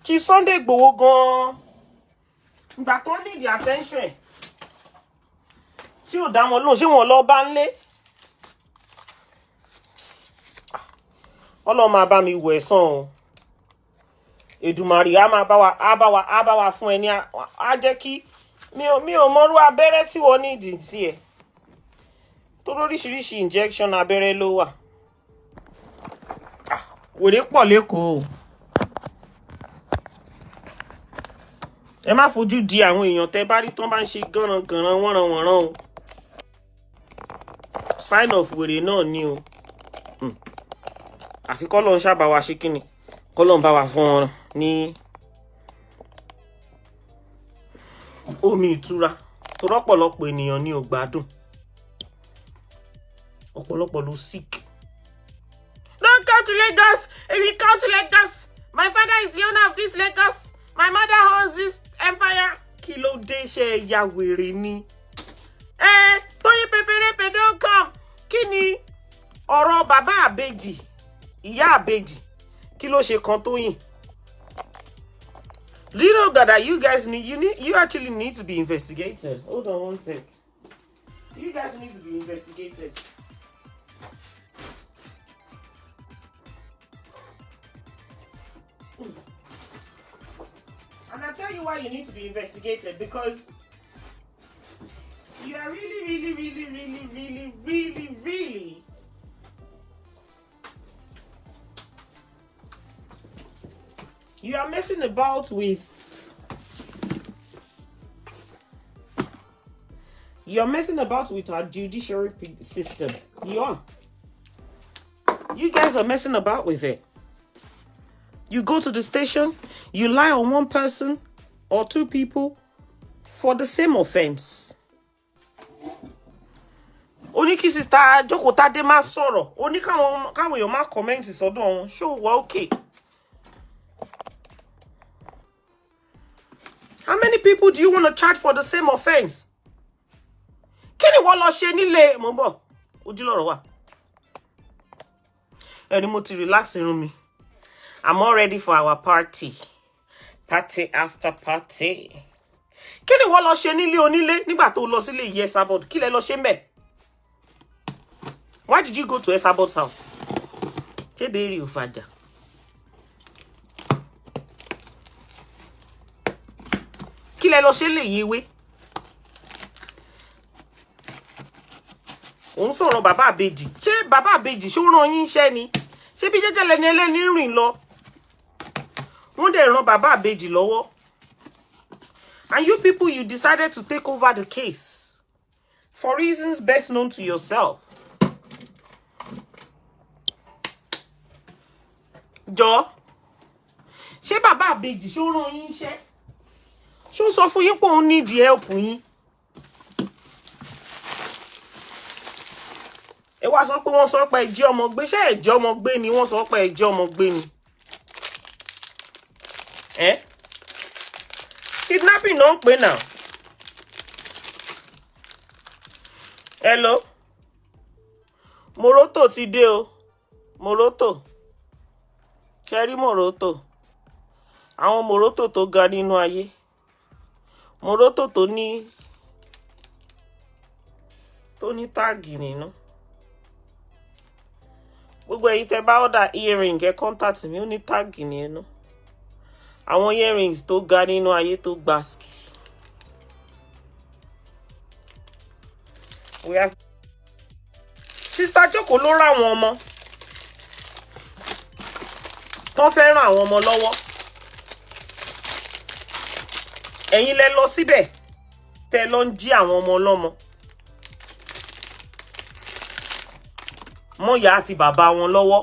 Chief Sunday Igboho gan. Ìgbà tó need the attention ẹ̀. Tí ò dá wọn lóhùn, ṣé wọn lọ bá nlé? Ọlọ́run máa bá mi wò ẹ̀san o. Èdùmàrè á bá wa fún ẹ ní á jẹ́ kí mi ò mọrú abẹ́rẹ́ tí wọ́n ní ìdí sí ẹ̀. Tó lóríṣiríṣi injection abẹ́rẹ́ ló wà. Wèrè pọ̀ lÉkòó. Ẹ má fojú di àwọn èèyàn tẹ́ bá rí tán bá ń ṣe gànràn wọ́nranwọ̀nran o. Sign of wèrè náà ni o. Àfi k'Ọlọ́run ṣá bá wa ṣe kíni. K'Ọlọ́run bá wa fún wọn ní omi ìtura. Torí ọ̀pọ̀lọpọ̀ ènìyàn ni ò gbádùn. Ọ̀pọ̀lọpọ̀ ló sick. Don't come to Lagos. If you come to Lagos, my father is the owner of this Lagos. My mother owns this empire. Kí ló dé ṣe ya wèrè ni? Toyin Peperepe don't come. Kí ni ọ̀rọ̀ bàbá Ibeji, ìyá Ibeji? Kí ló ṣe kan Toyin? Do you know that you guys you actually need to be investigated? Hold on one sec. You guys need to be investigated. And I'll tell you why you need to be investigated, because you are really you are messing about with our judiciary system. You are. You guys are messing about with it. You go to the station, you lie on one person or two people for the same offense. Oni kí sister Jókòó Tádé má sọ̀rọ̀. Oni káwọn èèyàn má comment sọ́dọ̀ wọn. Show wa okay. How many people do you want to charge for the same offense? Kí ni wọ́n lọ ṣe nílé mo bọ̀? Ojúlọ̀rọ̀ wà. Ẹni mo ti relax irun mi. I'm all ready for our party. Party after party. Kí ni wọ́n lọ ṣe nílé onílé nígbà tó lọ sílé ìyá Esabod? Kí lẹ lọ ṣe ńbẹ̀? Why did you go to Esabod's house? Ṣé béèrè ò fàjà? Kí lẹ lọ ṣe lè yewé? Òun sọ̀rọ̀ bàbá Ibeji. Ṣé bàbá Ibeji ṣó rán yín iṣẹ́ ni? Ṣé bí jẹ́jẹ́ lẹni ẹlẹ́ni rìn lọ? Wọ́n dẹ̀ ràn bàbá Ibeji lọ́wọ́. And you people, you decided to take over the case for reasons best known to yourself. Jọ, ṣé bàbá Ibeji ṣó rán yín iṣẹ́? Ṣó sọ fún yín pé òun need help yín? Ẹ wá sọ pé wọ́n sọ pé ẹ jí ọmọ gbé. Ṣé ẹ jí ọmọ gbé ni wọ́n sọ pé ẹ jí ọmọ gbé ni? Kidnapping náà ń pè náà. Hello? Moroto ti dé o. Moroto. Ṣé rí Moroto? Àwọn Moroto tó ga nínú ayé. Moroto tó ní táàgì nínú. Gbogbo ẹ̀yin tẹ́ bá order earring ẹ contact mi, ó ní táàgì nínú. Àwọn earrings tó ga nínú ayé tó gbaski. Sister Jókòó ló rán àwọn ọmọ. Tán fẹ́ rán àwọn ọmọ lọ́wọ́. Ẹ̀yin lẹ lọ síbẹ̀ tẹ́ lọ ń jí àwọn ọmọ ọlọ́mọ. Mọ́ ìyá àti bàbá wọn lọ́wọ́.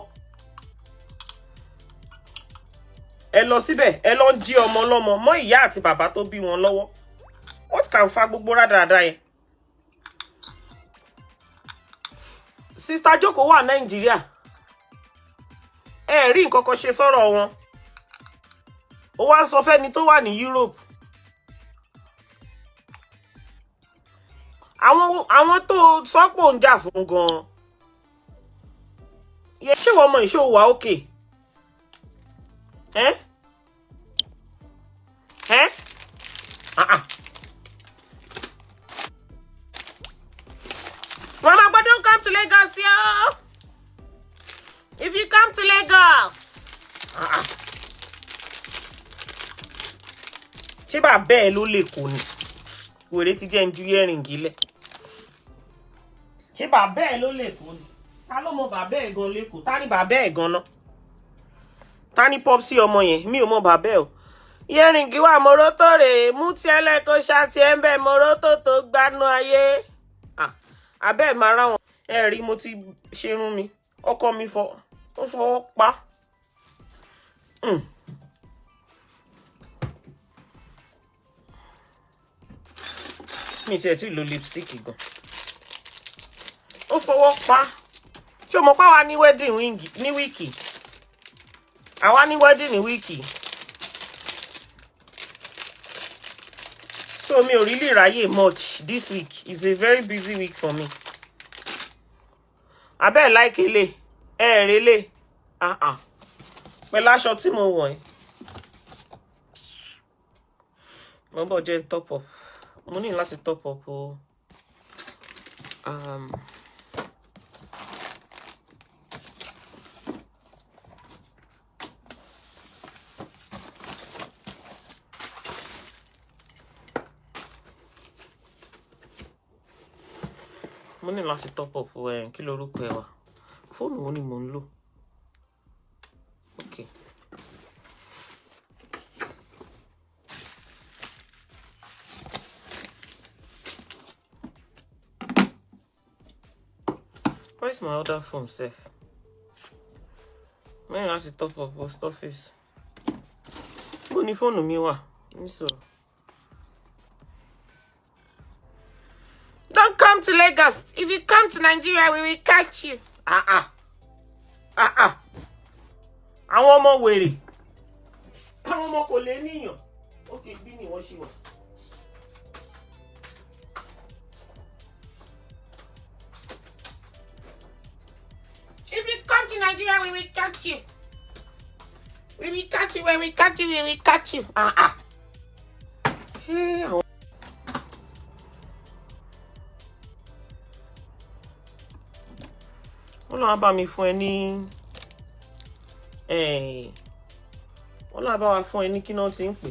Ẹ lọ síbẹ̀ ẹ lọ ń jí ọmọ ọlọ́mọ mọ́ ìyá àti bàbá tó bí wọn lọ́wọ́. What can fa gbogbo rádaràda yẹn? Sister Jókòó wà Nàìjíríà. Ẹ rí nǹkan kan ṣe sọ́rọ̀ wọn. Ó wá ń sọ fẹ́ni tó wà ní Europe. Àwọn tó sọ́pọ̀ ń jà fún gan-an. Ṣé wọ́n mọ ìṣó wà òkè? Eh? Mama, but don't come to Lagos, yo. If you come to Lagos. Ṣé bàbá ẹ ló lè kó ni? Wèrè ti jẹ́ ń ju earring gílẹ̀. Ṣé bàbá ẹ ló lè kó ni? Ta ló mọ bàbá ẹ gan lẹ́kọ̀ọ́? Ta ni bàbá ẹ gan náà? Ta ni popsi ọmọ yẹn? Mi ò mọ bàbá ẹ o. Earring wà moroto rè, mú ti ẹlẹ́kọ̀ọ́ ṣáàtì ẹ̀ ń bẹ̀ moroto tó gbanú ayé. Abẹ́ ẹ̀ máa ráwọn. Ẹ rí mo ti ṣerun mi. Ọkọ mi ó fọwọ́ pa. Mi tiẹ̀ tí lo lipstick gan. Ó fọwọ́ pa. Ṣé o mọ̀ pé àwa ní wedding ní wíìkì? Àwa ní wedding ní wíìkì. So mi ò really ráyè much this week. It's a very busy week for me. Abẹ́ like ele. Rele. Pẹ̀lú aṣọ tí mo wọ̀ ẹ́. Mo bọ̀ jẹ́ top up. Mo ní láti top up o. Mo ní láti top up kí lorúkọ ẹ wà. Fóònù wo ni mo ń lò? Okay. Where's my other phone, Seth? Mo ní láti top up post office. Mo ní fóònù mi wà. Don't come to Lagos. If you come to Nigeria, we will catch you. Àwọn ọmọ wèrè. Àwọn ọmọ kò lè níyàn. Okay, bí ni wọ́n ṣe wà. If you come to Nigeria, we will catch you. We will catch you. When we catch you, we will catch you. Ọlọ́run bá mi fún ẹ ní Ọlọ́run bá wa fún ẹ ní kí náà ti ń pè.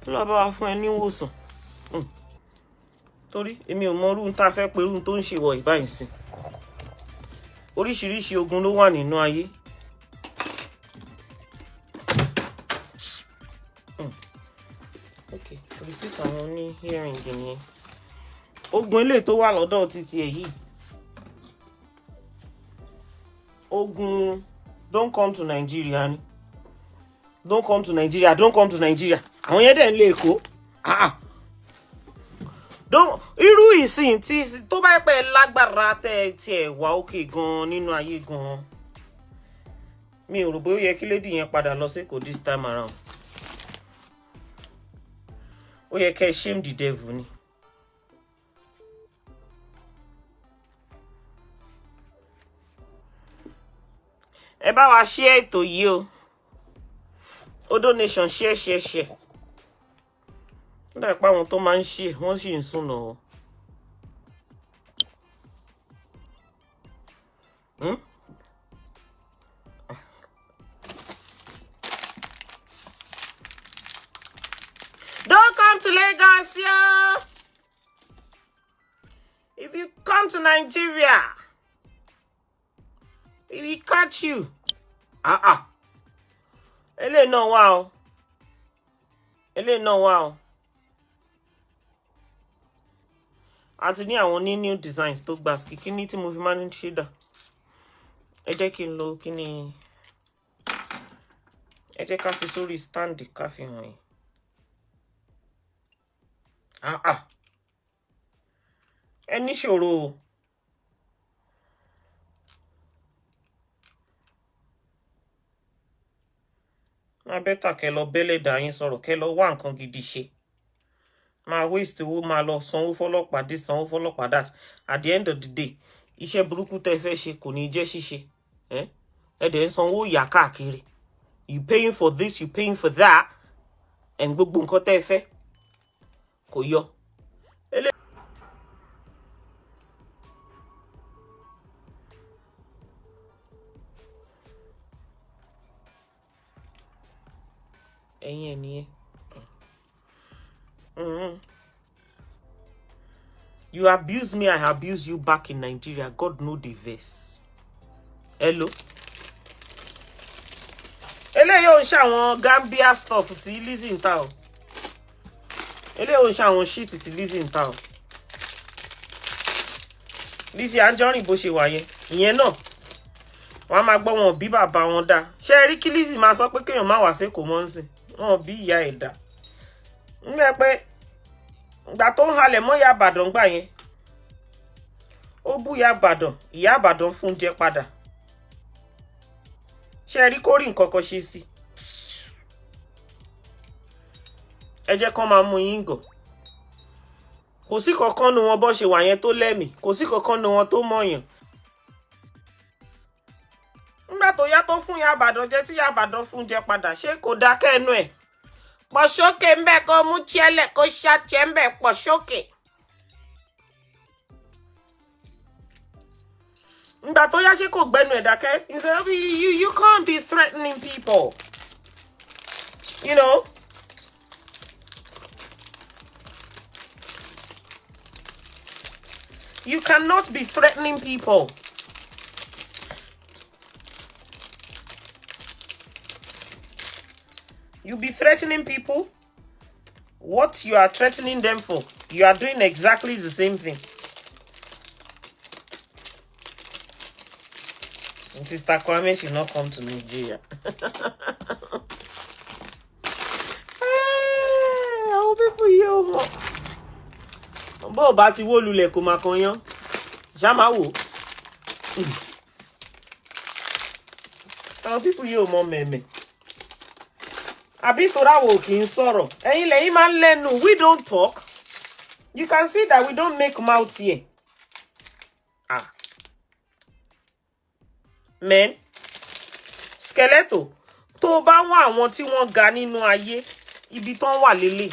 Ọlọ́run bá wa fún ẹ ní ìwòsàn. Torí èmi ò mọ irú tá fẹ́ pé irú tó ń ṣe wọ ìbáyìí sí. Oríṣiríṣi ogun ló wà nínú ayé. Okay, receipt àwọn ní hearing nìyẹn. Ogun eléyìí tó wà lọ́dọ̀ títí ẹ̀ yìí. Ogun don't come to Nigeria ni. Don't come to Nigeria, don't come to Nigeria. Àwọn yẹn dẹ̀ ń lé Èkó. Irú ìsìn tí tó bá pẹ́ lágbára tẹ́ tiẹ̀ wà òkè gan nínú ayé gan. Mi ò rò bóyá ó yẹ kí lady yẹn padà lọ sí Èkó this time around. Ó yẹ kẹ́ shame the devil ni. Ẹ bá wa share ètò yìí o. O donation share. Ó dà pé àwọn tó máa ń share wọ́n sì ń sùn lọ. Don't come to Lagos, yo. If you come to Nigeria, we will catch you. Ele no wow. Ele no wow. Àti ní àwọn ní new designs tó gba kíní tí mo fi máa ń ṣe dà. Ẹ jẹ́ kí n lo kíní. Ẹ jẹ́ ká fi sórí stand ká fi hàn yín. Ẹ ní ṣòro o. Má bẹ́tà kẹ́ lọ bẹ́lẹ̀ dà yín sọ̀rọ̀ kẹ́ lọ wá nǹkan gidi ṣe. Máa waste owó máa lọ sanwó fọ́lọ́pàá this sanwó fọ́lọ́pàá that. At the end of the day, iṣẹ́ burúkú tẹ́ fẹ́ ṣe kò ní jẹ́ ṣíṣe. Ẹ dẹ̀ ń sanwó ìyà káàkiri. You paying for this, you paying for that. and gbogbo nǹkan tẹ́ fẹ́ kò yọ. Ẹ̀yin nìyẹn. You abuse me, I abuse you back in Nigeria. God know the verse. Hello. Eléyìí ò ń ṣàwọn Gambia stuff tí Lizzy ń ta o. Eléyìí ò ń ṣàwọn shit tí Lizzy ń ta o. Lizzy Anjorin bó ṣe wà yẹn. Ìyẹn náà. Wọ́n máa gbọ́ wọn bí bàbá wọn dá. Ṣé rí kí Lizzy máa sọ pé kéèyàn má wá sí kò mọ́ ń sìn. Wọ́n bí ìyá ẹ̀ dá. Ńgbẹ́ pé ìgbà tó ń halẹ̀ mọ́ ìyá Ìbàdàn gbà yẹn. Ó bú ìyá Ìbàdàn fún jẹ padà. Ṣé rí kó rí nǹkan kan ṣe sí? Ẹ jẹ́ kán máa mú yín gọ̀. Kò sí kankan nu wọn bó ṣe wà yẹn tó lẹ́mìí. Kò sí kankan nu wọn tó mọ̀yàn. Nígbà tó yá tó fún ìyá Ìbàdàn jẹ tí ìyá Ìbàdàn fún jẹ padà, ṣé kò dákẹ́ ẹnu ẹ̀? Pọ̀ sókè ń bẹ̀ kó mú tiẹ̀lẹ̀ kó ṣàtẹ̀ ń bẹ̀ pọ̀ sókè. Nígbà tó yá ṣé kò gbẹ́nu ẹ̀ dákẹ́? You can't be threatening people. You know? You cannot be threatening people. You be threatening people. What you are threatening them for, you are doing exactly the same thing. Sister Kwame should not come to Nigeria. Àwọn people yìí ò mọ̀. Bó bá ti wó lulẹ̀ kó máa kan yán. Ṣá máa wò. Àwọn people yìí ò mọ̀ mẹ̀mẹ̀. Àbí Torawo kì í sọ̀rọ̀. Ẹ̀yin lẹ́yìn máa ń lẹ́nu. We don't talk. You can see that we don't make mouth here. Men, skeleto, tó bá wá àwọn tí wọ́n ga nínú ayé, ibi tán wà lélẹ̀.